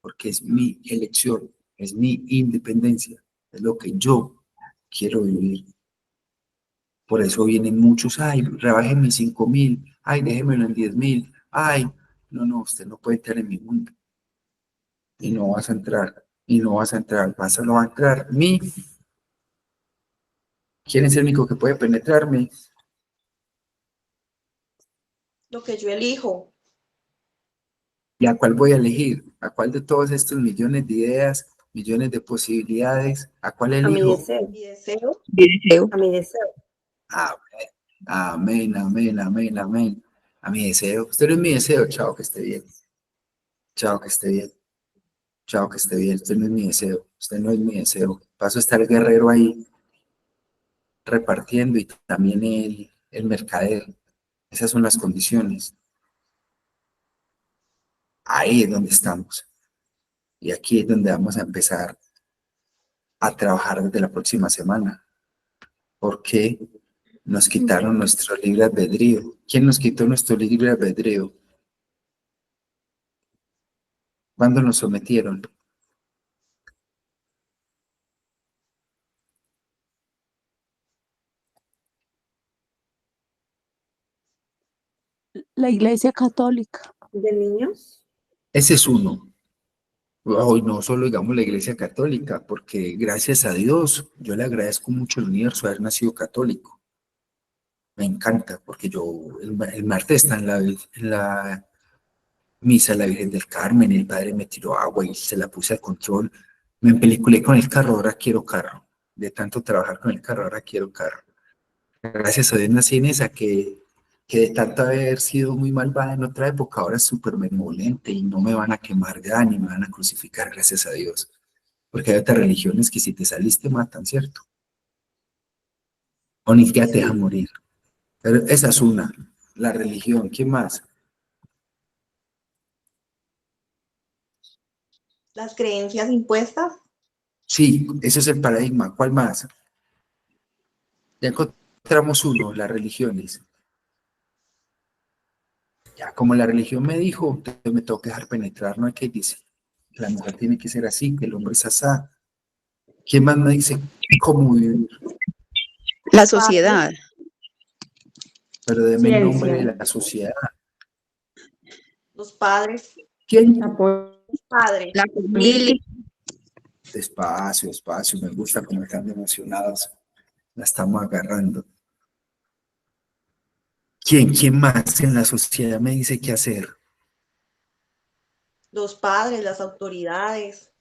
D: porque es mi elección, es mi independencia, es lo que yo quiero vivir. Por eso vienen muchos, ay, rebájenme 5.000, ay, déjenmelo en 10.000, ay, no, no, usted no puede entrar en mi mundo. Y no vas a entrar, y no vas a entrar, no va a entrar ¿quién es el único que puede penetrarme?
A: Lo que yo elijo.
D: ¿Y a cuál voy a elegir? ¿A cuál de todos estos millones de ideas, millones de posibilidades, a cuál
G: A mi
D: elijo?
G: deseo.
A: Mi deseo.
C: Deseo.
G: A mi deseo.
D: Amén, amén, amén, amén. A mi deseo. Usted no es mi deseo, chao, que esté bien. Chao, que esté bien. Chao, que esté bien. Usted no es mi deseo. Usted no es mi deseo. Paso a estar el guerrero ahí repartiendo y también el mercader. Esas son las condiciones. Ahí es donde estamos. Y aquí es donde vamos a empezar a trabajar desde la próxima semana. Porque nos quitaron nuestro libre albedrío. ¿Quién nos quitó nuestro libre albedrío? ¿Cuándo nos sometieron?
B: La Iglesia Católica.
G: ¿De niños?
D: Ese es uno. Hoy no solo digamos la Iglesia Católica, porque gracias a Dios, yo le agradezco mucho al universo haber nacido católico. Me encanta, porque yo el martes está en la misa de la Virgen del Carmen, el padre me tiró agua y se la puse al control. Me empeliculé con el carro, ahora quiero carro. De tanto trabajar con el carro, ahora quiero carro. Gracias a Dios nací en esa que de tanto haber sido muy malvada en otra época, ahora es súper benevolente y no me van a quemar ya ni me van a crucificar, gracias a Dios. Porque hay otras religiones que si te saliste matan, ¿cierto? O ni siquiera te dejan morir. Pero esa es una, la religión. ¿Qué más?
A: Las creencias impuestas.
D: Sí, ese es el paradigma. ¿Cuál más? Ya encontramos uno, las religiones. Ya como la religión me dijo, entonces me tengo que dejar penetrar, ¿no? Hay que dice, la mujer tiene que ser así, que el hombre es asá. ¿Quién más me dice cómo vivir?
C: La sociedad.
D: Pero deme el nombre de
E: Ciencia.
D: la sociedad.
A: Los padres.
D: ¿Quién?
A: Los padres.
C: La familia.
D: Despacio, despacio, me gusta cómo están emocionados. La estamos agarrando. ¿Quién más en la sociedad me dice qué hacer?
A: Los padres, las autoridades.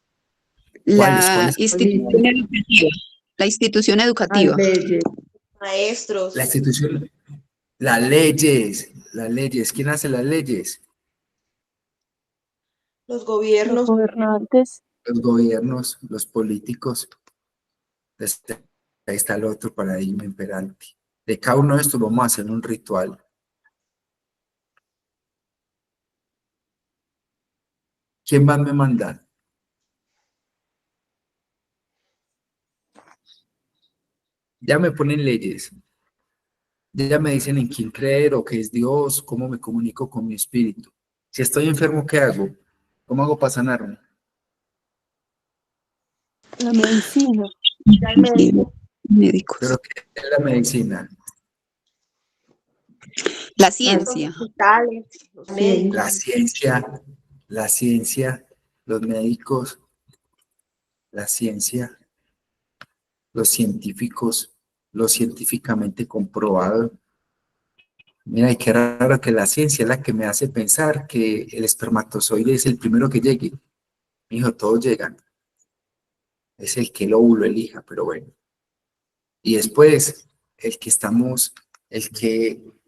C: La
D: ¿Cuáles?
C: institución educativa. La institución educativa.
E: Las leyes.
A: Maestros.
D: La institución. Las leyes. ¿Quién hace las leyes?
A: Los
B: Los
A: gobiernos.
B: gobernantes.
D: Los gobiernos, los políticos. Ahí está el otro paradigma imperante. De cada uno de estos vamos a hacer un ritual. ¿Quién más me manda? Ya me ponen leyes. Ya me dicen en quién creer o qué es Dios, cómo me comunico con mi espíritu. Si estoy enfermo, ¿qué hago? ¿Cómo hago para sanarme?
B: La medicina.
A: Ya el médico.
C: Médicos.
D: Pero ¿qué es la medicina?
C: La
A: Los
C: ciencia.
A: hospitales. Los médicos.
D: La ciencia, los médicos, la ciencia, los científicos, lo científicamente comprobado. Mira, y qué raro que la ciencia es la que me hace pensar que el espermatozoide es el primero que llegue. Hijo, todos llegan. Es el que lo elija, pero bueno. Y después, el que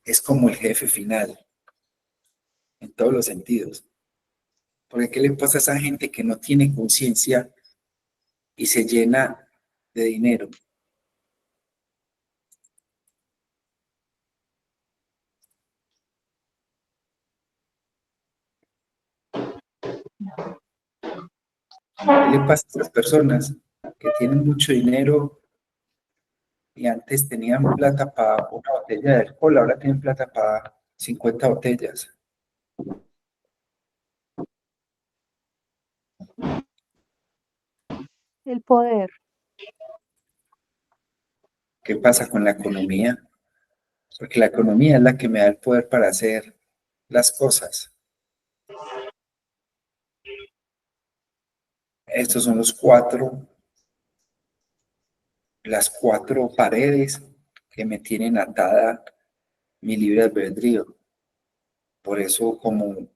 D: es como el jefe final, en todos los sentidos. Porque ¿qué le pasa a esa gente que no tiene conciencia y se llena de dinero? ¿Qué le pasa a esas personas que tienen mucho dinero y antes tenían plata para una botella de alcohol, ahora tienen plata para 50 botellas?
B: El poder.
D: ¿Qué pasa con la economía? Porque la economía es la que me da el poder para hacer las cosas. Estos son las cuatro paredes que me tienen atada mi libre albedrío. Por eso, como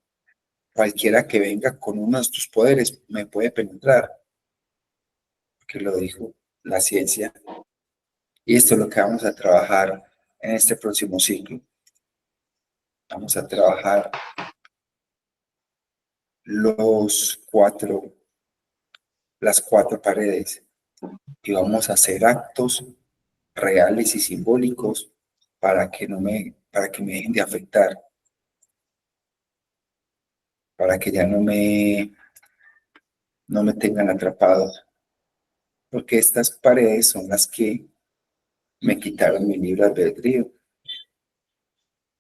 D: cualquiera que venga con uno de estos poderes me puede penetrar, que lo dijo la ciencia. Y esto es lo que vamos a trabajar en este próximo ciclo. Vamos a trabajar las cuatro paredes y vamos a hacer actos reales y simbólicos para que me dejen de afectar, para que ya no me tengan atrapado, porque estas paredes son las que me quitaron mi libre albedrío,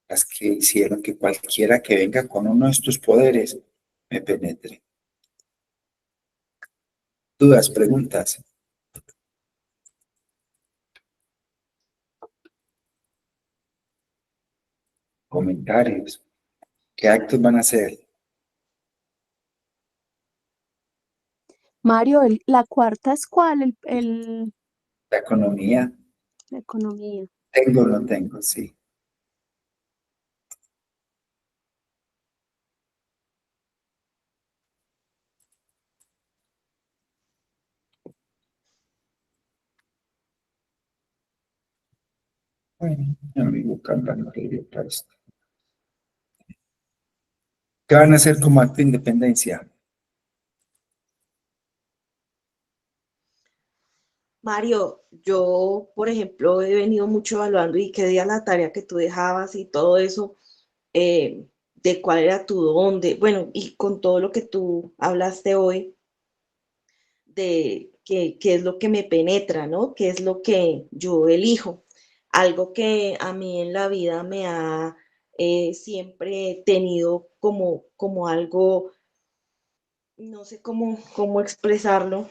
D: las que hicieron que cualquiera que venga con uno de estos poderes me penetre. ¿Dudas, preguntas? Comentarios. ¿Qué actos van a hacer?
B: Mario, la cuarta es ¿cuál?
D: La economía.
B: La economía.
D: Tengo o no tengo, sí. Bueno, amigo, cantando para esto. ¿Qué van a hacer como acto de independencia?
A: Mario, yo, por ejemplo, he venido mucho evaluando y qué día la tarea que tú dejabas y todo eso, de cuál era tu don, bueno, y con todo lo que tú hablaste hoy, de qué es lo que me penetra, ¿no? ¿Qué es lo que yo elijo? Algo que a mí en la vida me ha siempre tenido como algo, no sé cómo expresarlo,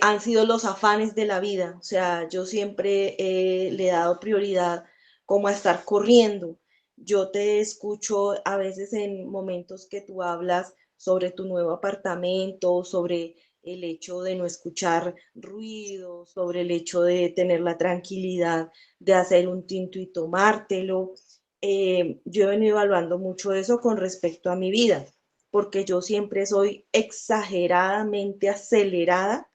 A: han sido los afanes de la vida. O sea, yo siempre le he dado prioridad como a estar corriendo. Yo te escucho a veces en momentos que tú hablas sobre tu nuevo apartamento, sobre el hecho de no escuchar ruido, sobre el hecho de tener la tranquilidad de hacer un tinto y tomártelo. Yo he venido evaluando mucho eso con respecto a mi vida, porque yo siempre soy exageradamente acelerada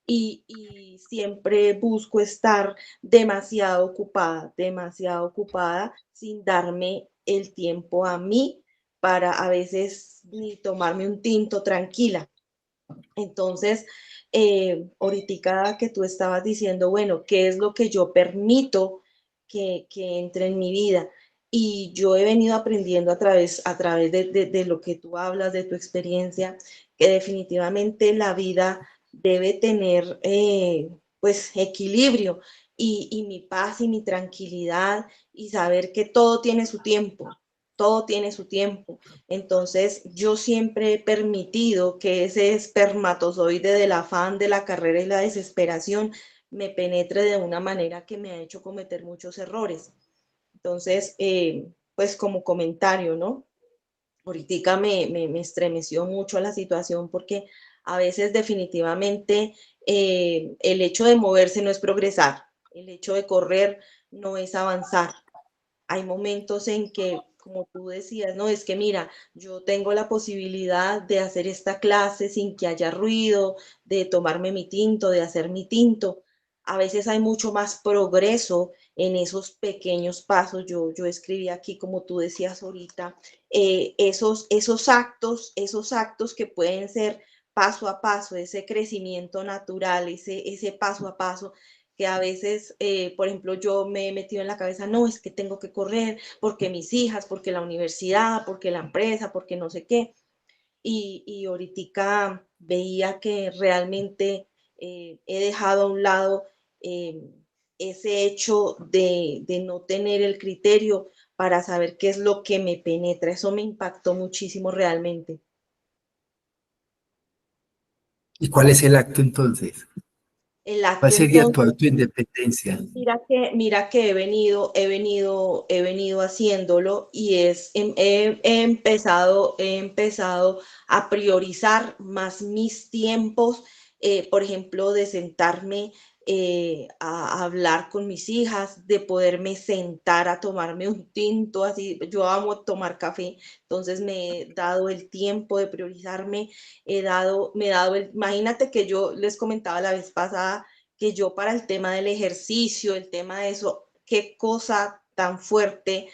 A: y siempre busco estar demasiado ocupada sin darme el tiempo a mí para a veces ni tomarme un tinto tranquila. Entonces, ahorita que tú estabas diciendo, bueno, ¿qué es lo que yo permito que entre en mi vida? Y yo he venido aprendiendo a través de lo que tú hablas, de tu experiencia, que definitivamente la vida debe tener pues equilibrio y mi paz y mi tranquilidad y saber que todo tiene su tiempo, todo tiene su tiempo. Entonces, yo siempre he permitido que ese espermatozoide del afán, de la carrera y la desesperación me penetre de una manera que me ha hecho cometer muchos errores. Entonces, pues como comentario, ¿no? Ahorita me estremeció mucho la situación porque a veces definitivamente el hecho de moverse no es progresar, el hecho de correr no es avanzar. Hay momentos en que como tú decías, no, es que mira, yo tengo la posibilidad de hacer esta clase sin que haya ruido, de tomarme mi tinto, de hacer mi tinto. A veces hay mucho más progreso en esos pequeños pasos. Yo escribí aquí, como tú decías ahorita, esos actos que pueden ser paso a paso, ese crecimiento natural, ese paso a paso que a veces, por ejemplo, yo me he metido en la cabeza, no, es que tengo que correr porque mis hijas, porque la universidad, porque la empresa, porque no sé qué. Y ahorita veía que realmente he dejado a un lado eh, ese hecho de no tener el criterio para saber qué es lo que me penetra. Eso me impactó muchísimo realmente.
D: ¿Y cuál es el acto entonces?
A: El
D: ¿Cuál
A: acto
D: sería tu
A: entonces,
D: autoindependencia?
A: mira que he venido haciéndolo y he empezado a priorizar más mis tiempos, por ejemplo, de sentarme a hablar con mis hijas, de poderme sentar a tomarme un tinto, así, yo amo tomar café, entonces me he dado el tiempo de priorizarme, me he dado imagínate que yo les comentaba la vez pasada que yo para el tema del ejercicio, el tema de eso, qué cosa tan fuerte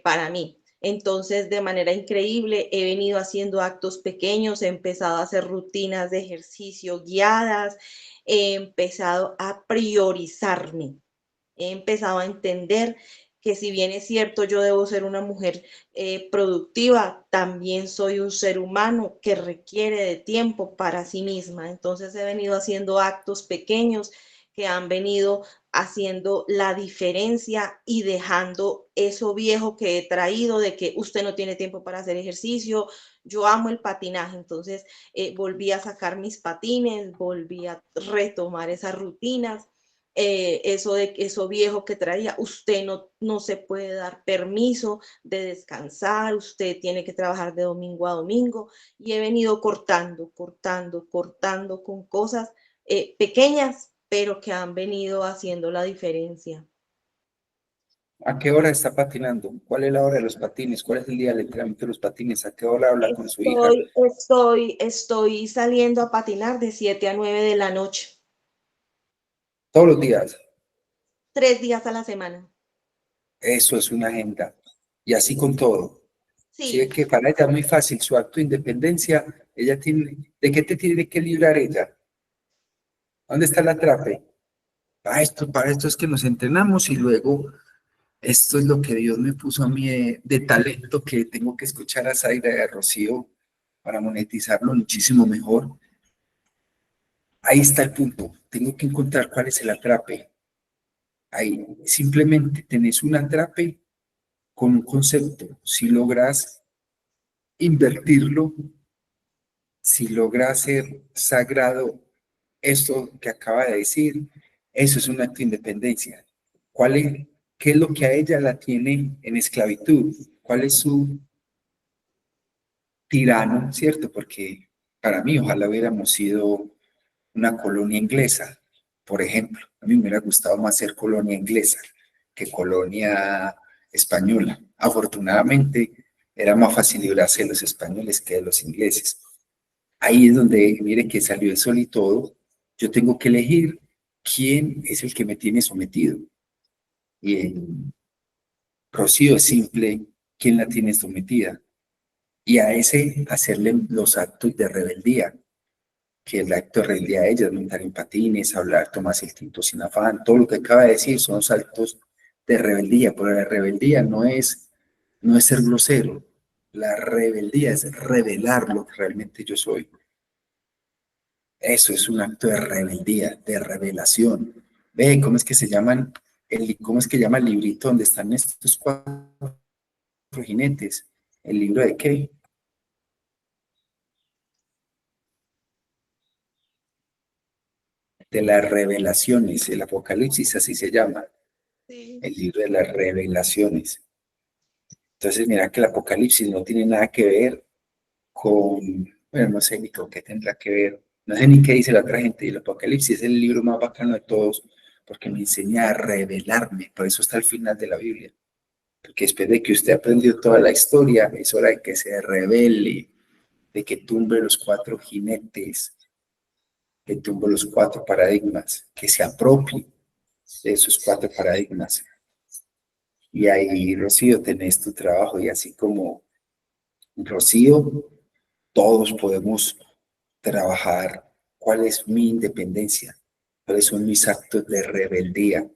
A: para mí. Entonces, de manera increíble, he venido haciendo actos pequeños, he empezado a hacer rutinas de ejercicio guiadas, he empezado a priorizarme, he empezado a entender que si bien es cierto yo debo ser una mujer productiva, también soy un ser humano que requiere de tiempo para sí misma. Entonces he venido haciendo actos pequeños que han venido haciendo la diferencia y dejando eso viejo que he traído de que usted no tiene tiempo para hacer ejercicio. Yo amo el patinaje, entonces volví a sacar mis patines, volví a retomar esas rutinas, eso viejo que traía, usted no se puede dar permiso de descansar, usted tiene que trabajar de domingo a domingo y he venido cortando con cosas pequeñas, pero que han venido haciendo la diferencia.
D: ¿A qué hora está patinando? ¿Cuál es la hora de los patines? ¿Cuál es el día del entrenamiento de los patines? ¿A qué hora habla con su hija?
A: Estoy saliendo a patinar de 7 a 9 de la noche,
D: Todos los días.
A: 3 días a la semana.
D: Eso es una agenda. Y así con todo. Si
A: Sí,
D: es que para ella es muy fácil su acto de independencia, ella tiene, ¿de qué te tiene que librar ella? ¿Dónde está la atrape? Para esto es que nos entrenamos y luego esto es lo que Dios me puso a mí de talento que tengo que escuchar a Zaira y a Rocío para monetizarlo muchísimo mejor. Ahí está el punto. Tengo que encontrar cuál es el atrape. Ahí simplemente tenés un atrape con un concepto. Si logras invertirlo, si logras ser sagrado, esto que acaba de decir, eso es un acto de independencia. ¿Cuál es, qué es lo que a ella la tiene en esclavitud? ¿Cuál es su tirano, cierto? Porque para mí, ojalá hubiéramos sido una colonia inglesa, por ejemplo. A mí me hubiera gustado más ser colonia inglesa que colonia española. Afortunadamente, era más fácil librarse de los españoles que de los ingleses. Ahí es donde, mire que salió el sol y todo, yo tengo que elegir quién es el que me tiene sometido. Y en Rocío es simple, quién la tiene sometida. Y a ese hacerle los actos de rebeldía, que el acto de rebeldía de ella es montar en patines, hablar, tomarse el tinto sin afán, todo lo que acaba de decir son los actos de rebeldía, pero la rebeldía no es ser grosero, la rebeldía es revelar lo que realmente yo soy. Eso es un acto de rebeldía, de revelación. Ve, ¿cómo es que se llaman? ¿Cómo es que llama el librito donde están estos cuatro jinetes? ¿El libro de qué? De las revelaciones, el Apocalipsis, así se llama,
A: sí.
D: el libro de las revelaciones. Entonces, mira que el Apocalipsis no tiene nada que ver con, bueno, no sé ni con qué tendrá que ver, no sé ni qué dice la otra gente, y el Apocalipsis es el libro más bacano de todos, porque me enseña a revelarme, por eso está al final de la Biblia. porque después de que usted aprendió toda la historia, es hora de que se revele, de que tumbe los 4 jinetes, que tumbe los 4 paradigmas, que se apropie de esos 4 paradigmas. Y ahí, Rocío, tenés tu trabajo, y así como Rocío, todos podemos trabajar cuál es mi independencia, cuáles son mis actos de rebeldía,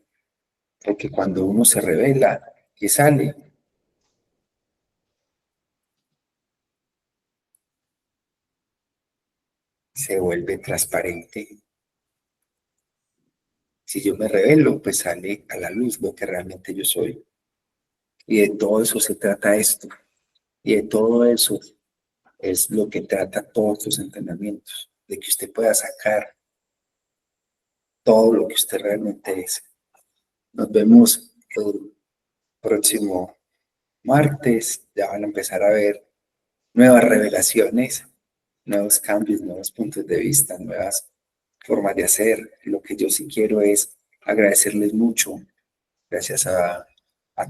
D: porque cuando uno se rebela, ¿qué sale? Se vuelve transparente. Si yo me rebelo, pues sale a la luz lo que realmente yo soy. Y de todo eso se trata esto. Y de todo eso es lo que trata todos los entrenamientos, de que usted pueda sacar todo lo que usted realmente es. Nos vemos el próximo martes. Ya van a empezar a ver nuevas revelaciones, nuevos cambios, nuevos puntos de vista, nuevas formas de hacer. Lo que yo sí quiero es agradecerles mucho, gracias a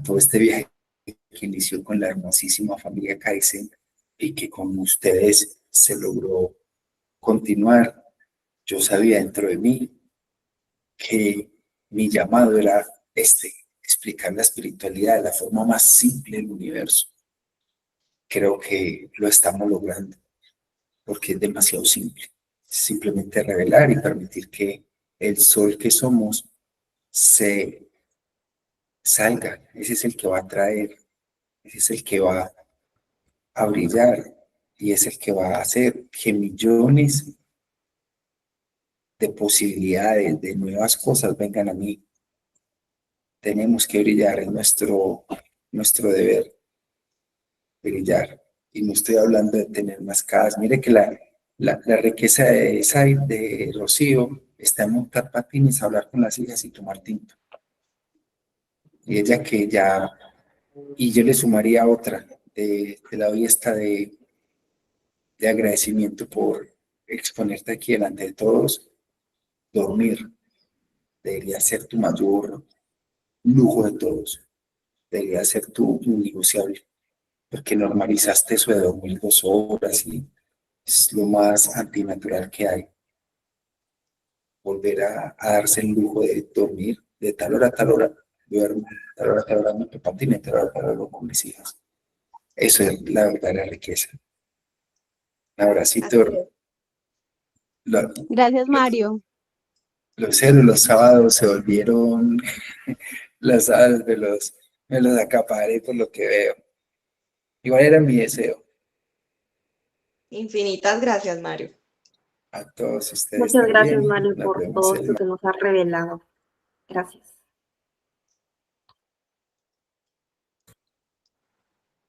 D: todo este viaje que inició con la hermosísima familia Kaizen y que con ustedes se logró continuar. Yo sabía dentro de mí que mi llamado era explicar la espiritualidad de la forma más simple del universo. Creo que lo estamos logrando porque es demasiado simple. Simplemente revelar y permitir que el sol que somos se salga. Ese es el que va a traer, ese es el que va a brillar y es el que va a hacer que millones de posibilidades, de nuevas cosas vengan a mí. Tenemos que brillar, es nuestro deber brillar. Y no estoy hablando de tener más casas. Mire que la riqueza de Rocío está en montar patines, hablar con las hijas y tomar tinto. Y ella que ya, y yo le sumaría otra de la fiesta de agradecimiento por exponerte aquí delante de todos. Dormir debería ser tu mayor lujo de todos, debería ser tu innegociable, porque normalizaste eso de dormir 2 horas y es lo más antinatural que hay. Volver a darse el lujo de dormir de tal hora a tal hora, duermo, tal hora a tal hora me patine, tal hora a tal hora con mis hijas. Eso es la verdadera riqueza. Un abracito.
B: Gracias, Mario.
D: Los sábados se volvieron, los sábados me los acaparé por lo que veo. Igual era mi deseo.
A: Infinitas gracias, Mario.
D: A todos ustedes
G: Muchas gracias,
D: también.
G: Mario,
D: Nos
G: por
D: vemos
G: todo
D: el
G: esto que nos has revelado. Gracias.